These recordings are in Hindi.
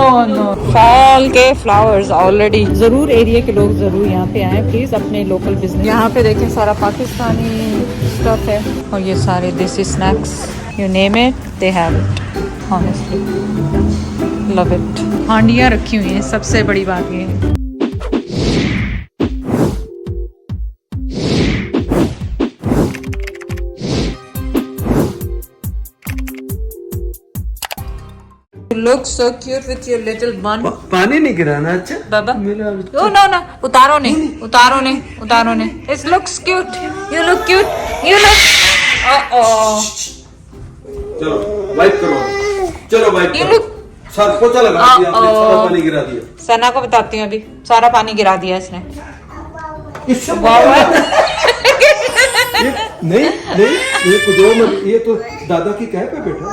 नो नो फॉल के फ्लावर्स ऑलरेडी। जरूर एरिया के लोग जरूर यहाँ पे आए प्लीज, अपने लोकल बिजनेस। यहाँ पे देखें सारा पाकिस्तानी स्टफ है और ये सारे desi snacks, you name it they have it. Honestly love it. हांडियाँ रखी हुई हैं, सबसे बड़ी बात ये है। Look so cute with your little bun. पानी नहीं गिराना अच्छा बाबा। मेरा Oh no no, उतारो नहीं, उतारो नहीं, उतारो नहीं। It looks cute. You look cute. You look. Oh. चलो वाइप करो, चलो वाइप You करो। look. सर पोछा लगा दिया आपने, सारा पानी गिरा दिया। सना को बताती हूँ अभी, सारा पानी गिरा दिया इसने। इससे नहीं नहीं ये कुछ मत, ये तो दादा की कह पे बेटा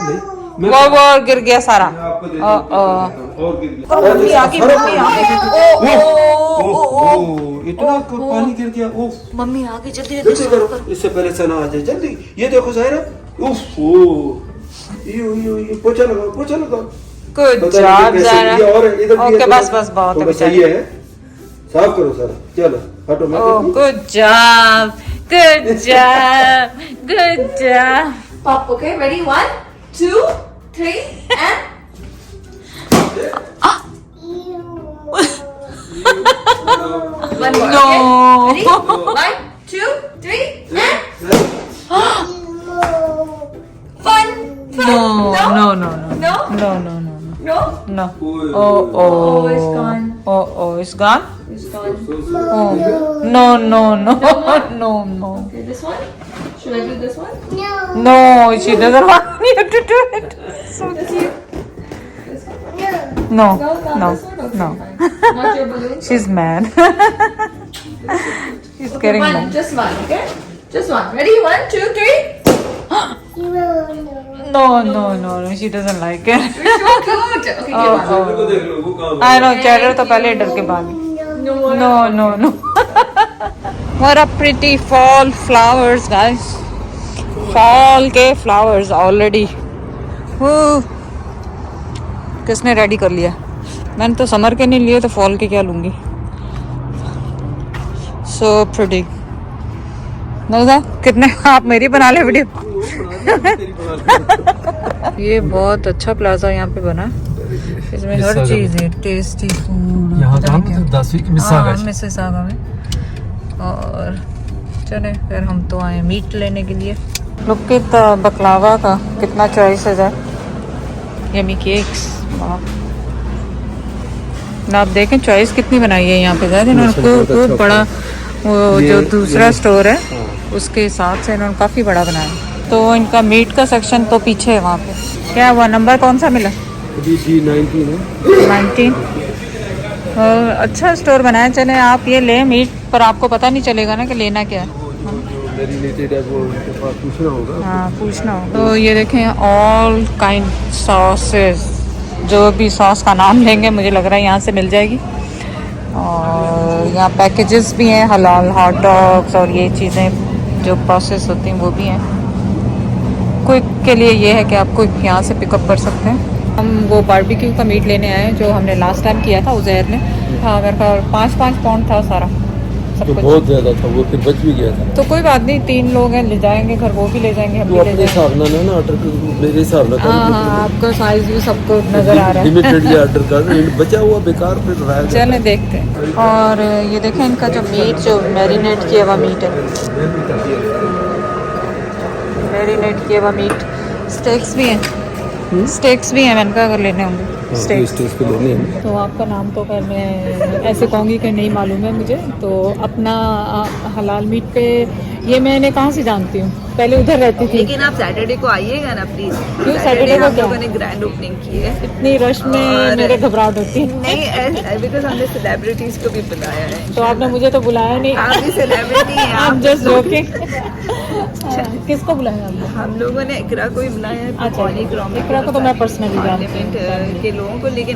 नहीं वो गिर गया सारा। आपको दे और गिर गया। मम्मी आ गई, मम्मी आ गई। ओ इतना पानी गिर गया। ओह मम्मी आ गई, जल्दी जल्दी करो, इससे पहले सना आ जाए जल्दी। ये देखो ज़ाहिरा, उफ ओ ये पोछा लगाओ, पोछा लगाओ। Good job Zahira. ओके बस बस बहुत है, सही है, साफ करो सारा। चलो हटो मैं Oh, good job. Good job. Good job. Pop, okay? Ready? 1, 2, 3, and. One more. No. Okay? Ready? 1, 2, 3, and. Fun. No, no, no, no. No? No, no, no, no. No? No. Oi. Oh, oh. Oh, it's gone. Oh, oh, it's gone? It's gone. Oh. No, no, no. No, no. Okay, this one? Should I do this one? No, she doesn't want you to do it. So This cute. one? This one? No, No, not no, this one? Okay, no. fine. Not your balloon? She's mad. She's Okay, getting one, mad. just one, okay? Just one. Ready? 1, 2, 3. No, no, no, no. She doesn't like it. It's so cute. Okay, Oh, give one. को देख लो वो काम I know, चैटर तो पहले डर के भागी। No more. No, no, no. What a pretty fall flowers, guys. Fall के flowers already. किसने रेडी कर लिया? मैंने तो समर के नहीं लिए तो फॉल के क्या लूंगी? So pretty. नौजा कितने आप मेरी बना ले वीडियो। ये बहुत अच्छा प्लाजा यहाँ पे बना, इसमें हर चीज है, टेस्टी फूड। यहाँ काम तो 10वीं की मिसागा मिसिसागा में। और चले फिर हम तो आए मीट लेने के लिए। लुक एट द बकलावा का कितना चॉइसेस है, यमी केक्स। ना आप देखें चॉइस कितनी बनाई है यहाँ पे। जाए इन्होंने खूब बड़ा, वो जो दूसरा स्टोर है उसके हिसाब से इन्होंने काफ़ी बड़ा बनाया। तो इनका मीट का सेक्शन तो पीछे है वहाँ पे। क्या हुआ, नंबर कौन सा मिला? G19 है 19। अच्छा स्टोर बनाया। चले आप ये ले मीट, पर आपको पता नहीं चलेगा ना कि लेना क्या है। रिलेटेड है, वो उनके पास पूछना होगा। हाँ पूछना हो। तो ये देखें ऑल काइंड सॉसेस, जो भी सॉस का नाम लेंगे मुझे लग रहा है यहाँ से मिल जाएगी। और यहाँ पैकेजेस भी हैं, हलाल हॉट डॉग्स और ये चीज़ें जो प्रोसेस होती हैं वो भी हैं। क्विक के लिए ये है कि आप क्विक यहाँ से पिकअप कर सकते हैं। हम वो बारबेक्यू का मीट लेने आए जो हमने लास्ट टाइम किया था उज़ैर ने। हाँ मेरे का 5-5 पाउंड था सारा सब तो कुछ। बहुत ज़्यादा था, वो फिर बच भी गया था। तो कोई बात नहीं, 3 लोग हैं, ले जाएंगे घर, वो भी ले जाएंगे, हम तो भी ले अपने जाएंगे। हिसाब ना ना ऑर्डर कर, मेरे हिसाब ना हाँ हाँ आपका साइज भी सबको नज़र आ रहा है। लिमिटेड ऑर्डर कर, बचा हुआ बेकार फिर रहा है। चलें देखते हैं। और ये देखें इनका जो मीट, जो मैरिनेट किया हुआ मीट है, मैरिनेट किया हुआ मीट। स्टेक्स भी हैं, स्टेक्स भी हैं, मैंने कहा अगर लेने होंगे स्टेक्स। पे लेने हैं। तो आपका नाम तो खैर मैं ऐसे कहूँगी कि नहीं मालूम है मुझे। तो अपना हलाल मीट पे ये मैंने कहाँ से जानती हूँ, पहले उधर रहती थी। लेकिन आप सैटरडे को आइएगा ना प्लीज। क्यों सैटरडे को हम क्या? लोगों ने ग्रैंड ओपनिंग की है। इतनी रश में और- मेरे घबराहट होती है। नहीं बिकॉज हमने सेलिब्रिटीज को भी बुलाया है। तो आपने मुझे तो बुलाया नहीं। आप भी सेलिब्रिटी हैं। आप जस्ट जोकिंग। किसको बुलाया आपने? हम लोगों ने इकरा को ही बुलाया है। अच्छा, पॉलीग्राम इकरा को तो मैं personally जानती हूँ। पार्लियामेंट के लोगों को, लेकिन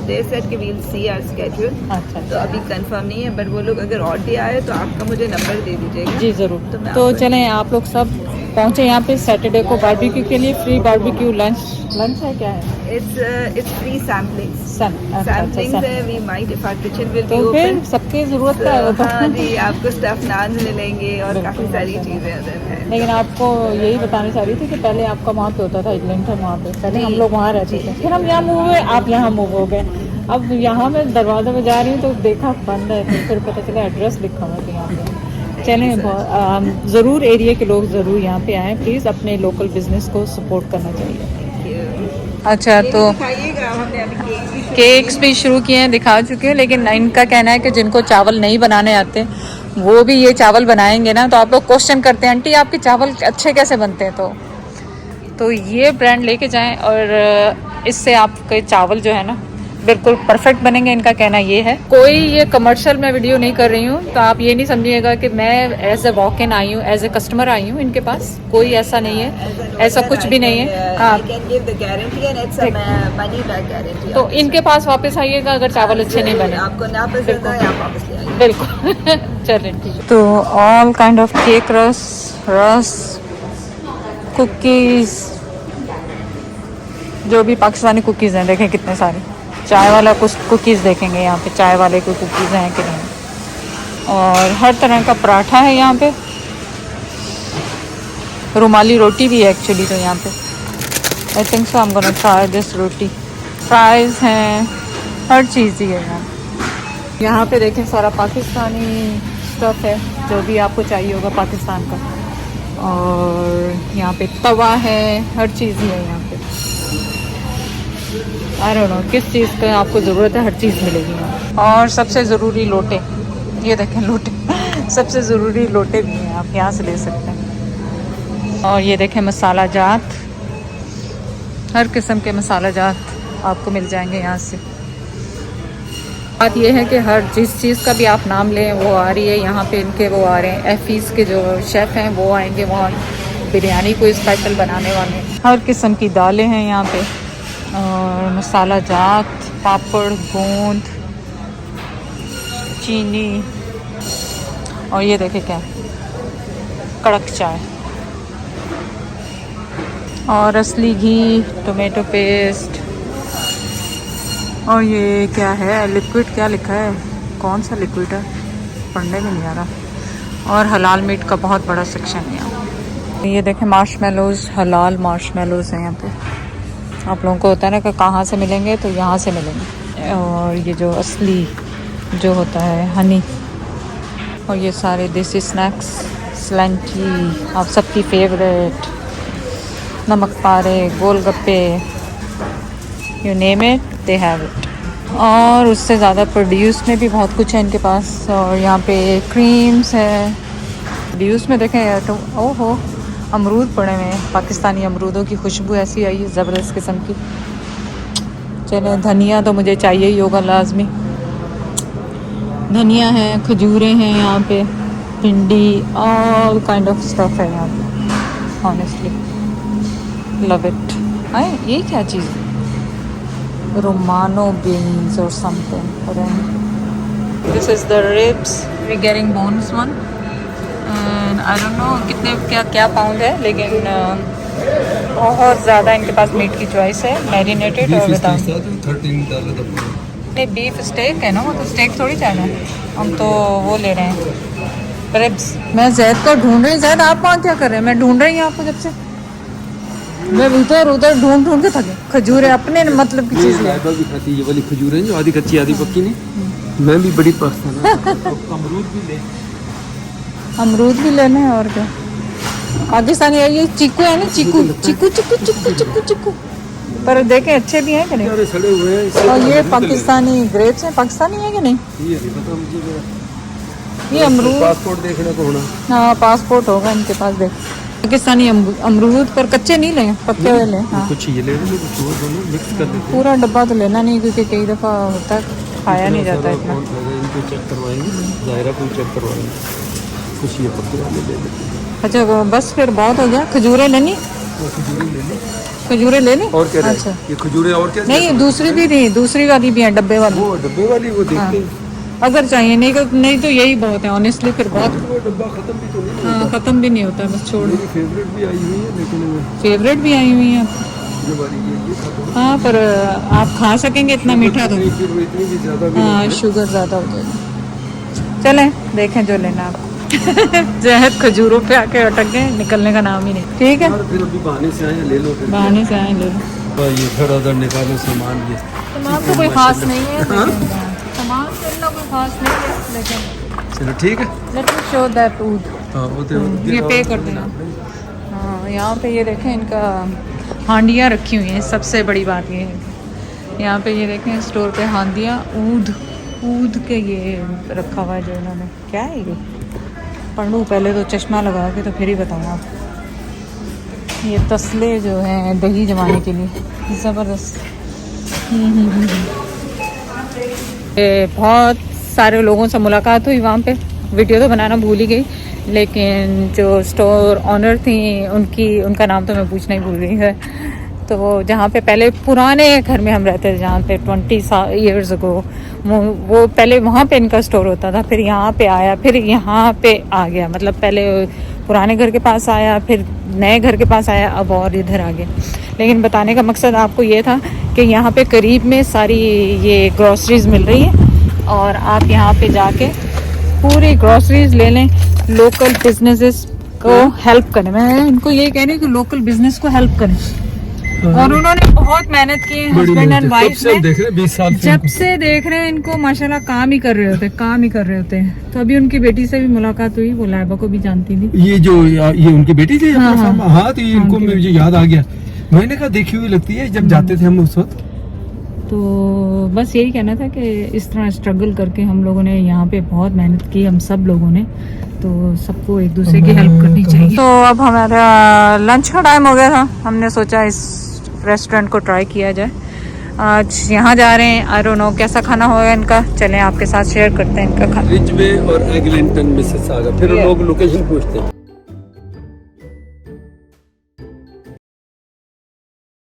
दे सेड कि वील सी आवर स्केड्यूल। अच्छा तो अभी कंफर्म नहीं है, बट वो लोग अगर और डे आए तो आपका मुझे नंबर दे दीजिएगा। जी ज़रूर। तो मैं तो आपको- चलें आप लोग सब पहुंचे यहाँ पे सैटरडे को बारबेक्यू के लिए। फ्री बारबेक्यू लंच है, क्या है? It's free samplings. Samplings है, we might if our kitchen will be तो फिर open. सबकी जरूरत का है वो तो। हाँ जी, आपको स्टफ नान मिलेंगे और काफ़ी सारी चीज़ें उधर हैं। लेकिन आपको यही बताना चाह रही थी कि पहले आपका वहाँ पे होता था इग्लिंगटन, वहाँ पे पहले हम लोग वहाँ रहते थे, फिर हम यहाँ मूव हुए, आप यहाँ मूव हो गए। अब यहाँ मैं दरवाजे में जा रही हूँ तो देखा बंद है, तो फिर पता चला एड्रेस लिखा हुआ था यहाँ पे। चलें, ज़रूर एरिया के लोग ज़रूर यहाँ पे आएँ प्लीज़, अपने लोकल बिजनेस को सपोर्ट करना चाहिए। अच्छा, तो दिखाइएगा, हमने अभी केक्स भी शुरू किए हैं, दिखा चुके हैं, लेकिन इनका कहना है कि जिनको चावल नहीं बनाने आते वो भी ये चावल बनाएंगे ना, तो आप लोग क्वेश्चन करते हैं आंटी आपके चावल अच्छे कैसे बनते हैं, तो ये ब्रांड लेके जाएं और इससे आपके चावल जो है ना बिल्कुल परफेक्ट बनेंगे, इनका कहना ये है। कोई ये कमर्शियल मैं वीडियो नहीं कर रही हूँ, तो आप ये नहीं समझिएगा कि मैं एज ए वॉक इन आई हूँ, एज ए कस्टमर आई हूँ इनके पास, कोई ऐसा नहीं है, ऐसा कुछ भी नहीं है। हाँ, तो इनके पास वापस आइएगा अगर चावल अच्छे नहीं बने, आपको ना पसंद है आप वापस ले आइए। बिल्कुल। चलें ठीक। तो ऑल काइंड ऑफ केक, रस, कुकीज़, जो भी पाकिस्तानी कुकीज़ हैं, देखें कितने सारे। चाय वाला कुछ कुकीज़ देखेंगे यहाँ पे, चाय वाले कोई कुकीज़ हैं कि नहीं। और हर तरह का पराठा है यहाँ पे, रुमाली रोटी भी है एक्चुअली तो यहाँ पे। I think so I am gonna try this roti. Fries हैं, हर चीज़ ही है यहाँ पे। देखें सारा पाकिस्तानी स्टफ है, जो भी आपको चाहिए होगा पाकिस्तान का। और यहाँ पे तवा है, हर चीज़ ही है यहाँ पे। आई डोंट नो किस चीज़ का आपको ज़रूरत है, हर चीज़ मिलेगी यहाँ। और सबसे ज़रूरी लोटे, ये देखें लोटे। सबसे ज़रूरी लोटे भी हैं, आप यहाँ से ले सकते हैं। और ये देखें मसाला जात, हर किस्म के मसाला जात आपको मिल जाएंगे यहाँ से। बात यह है कि हर जिस चीज़ का भी आप नाम लें वो आ रही है यहाँ पे। इनके वो आ रहे हैं एफीस के जो शेफ़ हैं, वो आएंगे वहाँ बिरयानी कोई स्पेशल बनाने वाले। हर किस्म की दालें हैं यहाँ पे, और मसाला जात, पापड़, गोंद, चीनी, और ये देखें क्या, कड़क चाय, और असली घी, टोमेटो पेस्ट। और ये क्या है, लिक्विड, क्या लिखा है, कौन सा लिक्विड है, पढ़ने में नहीं आ रहा। और हलाल मीट का बहुत बड़ा सेक्शन है यहाँ। ये देखें मार्शमेलोज़, हलाल मार्शमेलोज़ हैं यहाँ पे। आप लोगों को होता है ना कि कहाँ से मिलेंगे, तो यहाँ से मिलेंगे। और ये जो असली जो होता है हनी, और ये सारे देसी स्नैक्स, स्लैंटी, आप सबकी फेवरेट, नमक पारे, गोलगप्पे, you name it they have it. और उससे ज़्यादा प्रोड्यूस में भी बहुत कुछ है इनके पास। और यहाँ पे क्रीम्स है प्रोड्यूस में, देखें तो ओहो अमरूद पड़े हुए हैं, पाकिस्तानी अमरूदों की खुशबू ऐसी आई है ज़बरदस्त किस्म की। चले, धनिया तो मुझे चाहिए ही होगा लाजमी, धनिया है, खजूरें हैं यहाँ पे, भिंडी, ऑल काइंड ऑफ स्टफ है यहाँ पे। Honestly love it. हाय, ये क्या चीज़ है, रोमानो बीन्स और something. This is the ribs, we getting bones one, and I don't know कितने क्या पाउंड है, लेकिन बहुत ज़्यादा इनके पास मीट की चॉइस है, मैरिनेटेड और विदाउट। नहीं, बीफ स्टेक है ना, वो तो स्टेक थोड़ी जाना, हम तो वो ले रहे हैं रिब्स। मैं जैद को ढूंढ रही, जैद आप वहाँ क्या कर रहे हैं, मैं ढूंढ रही हूँ आपको जब से, मैं उधर ढूंढ के थके। खजूरें अपने मतलब की चीज़ है, भी खाती है, ये वाली खजूरें जो आधी कच्ची आधी पक्की नहीं, मैं भी बड़ी पसंद है। अमरूद भी ले, अमरूद भी लेने हैं, और क्या। पाकिस्तानी है ये चीकू है ना, चीकू चीकू चीकू चीकू चीकू चीकू, पर देखें अच्छे भी हैं कि नहीं। सड़े हुए हैं। और ये पाकिस्तानी ग्रेप्स हैं, पाकिस्तानी है कि नहीं, ये नहीं पता मुझे। ये अमरूद पासपोर्ट देखने को होना। हाँ, पासपोर्ट होगा इनके पास। देख, पाकिस्तानी अमरूद, पर कच्चे नहीं लें, पक्के हुए लें। हाँ, कुछ ये ले लेंगे, कुछ और दोनों मिक्स कर देते। पूरा डब्बा तो लेना नहीं, क्योंकि कई दफ़ा होता है खाया नहीं जाता इतना। इनको चेक करवाएंगे, ज़ाहिरा को चेक करवाएंगे, कुछ ये पक्के वाले ले लेते। अच्छा, बस फिर बहुत हो गया। खजूरें लेनी, खजूरें ले लें, खजूरें लेनी। और क्या? अच्छा, ये खजूरें और क्या? नहीं, दूसरी भी नहीं, दूसरी वाली भी है, डब्बे वाली। वो डब्बे वाली, वो देखते हैं। अगर चाहिए, नहीं तो यही बहुत है ऑनेस्टली, फिर बहुत वो डब्बा खत्म भी तो नहीं हाँ, ख़त्म भी नहीं होता है, बस छोड़। मेरी फेवरेट भी आई हुई है, लेकिन फेवरेट भी आई हुई हैं ये वाली ये खत्म हाँ, पर आप खा सकेंगे इतना मीठा तो। नहीं, फिर वो इतनी भी ज़्यादा भी हाँ, नहीं है। शुगर ज़्यादा हो जाएगी। चलें देखें जो लेना आप। जहद खजूरों पे आके अटक गए, निकलने का नाम ही नहीं। ठीक है, यार फिर अभी बहाने से आए ले लो फिर। बहाने से आए ले लो। ये थोड़ा उधर निकालो सामान ये। सामान तो कोई खास नहीं है, सामान तो इतना कोई खास नहीं है, लेकिन चलो ठीक है। Let me show that oud. हाँ वो तो ये पे कर देना। हाँ, यहाँ पे ये देखें इनका हांडियाँ रखी हुई हैं, सबसे बड़ी बात ये है। यहाँ पे ये देखें स्टोर पे हांडियाँ ऊद के ये रखा हुआ है जो इन्होंने। क्या है ये? पढ़ लूँ पहले तो, चश्मा लगा के तो फिर ही बताऊँ आप। ये तसले जो हैं दही जमाने के लिए, ज़बरदस्त। बहुत सारे लोगों से मुलाकात हुई वहाँ पे, वीडियो तो बनाना भूल ही गई, लेकिन जो स्टोर ऑनर थी उनका नाम तो मैं पूछना ही भूल गई है। तो जहाँ पे पहले पुराने घर में हम रहते थे, जहाँ पे 20 ईयर्स अगो, वो पहले वहाँ पे इनका स्टोर होता था, फिर यहाँ पे आया, फिर यहाँ पे आ गया, मतलब पहले पुराने घर के पास आया, फिर नए घर के पास आया, अब और इधर आ गया। लेकिन बताने का मकसद आपको ये था कि यहाँ पे करीब में सारी ये ग्रॉसरीज मिल रही है, और आप यहाँ पे जाके पूरी ग्रॉसरीज ले लें। लोकल बिजनेसेस को हेल्प करें, मैं इनको ये कह रही हूँ कि लोकल बिजनेस को हेल्प करें। और उन्होंने बहुत मेहनत की है, हस्बैंड एंड वाइफ ने। देख रहे 20 साल से जब से देख रहे हैं इनको, माशाल्लाह काम ही कर रहे होते हैं। तो अभी उनकी बेटी से भी मुलाकात हुई, वो लाइबा को भी जानती थी। ये उनकी बेटी थी। हाँ, हाँ तो ये इनको मुझे याद आ गया, मैंने कहा देखी हुई लगती है जब जाते थे हम उस वक्त। तो बस यही कहना था कि इस तरह स्ट्रगल करके हम लोगों ने यहाँ पे बहुत मेहनत की, हम सब लोगों ने, तो सबको एक दूसरे की हेल्प करनी चाहिए। तो अब हमारा लंच का टाइम हो गया था, हमने सोचा इस रेस्टोरेंट को ट्राई किया जाए। आज यहाँ जा रहे हैं, आई डोंट नो कैसा खाना होगा इनका, चलें आपके साथ शेयर करते हैं इनका खाना। रिच वे और एगलिंटन मिसेस आगा, फिर लोग लोकेशन पूछते हैं।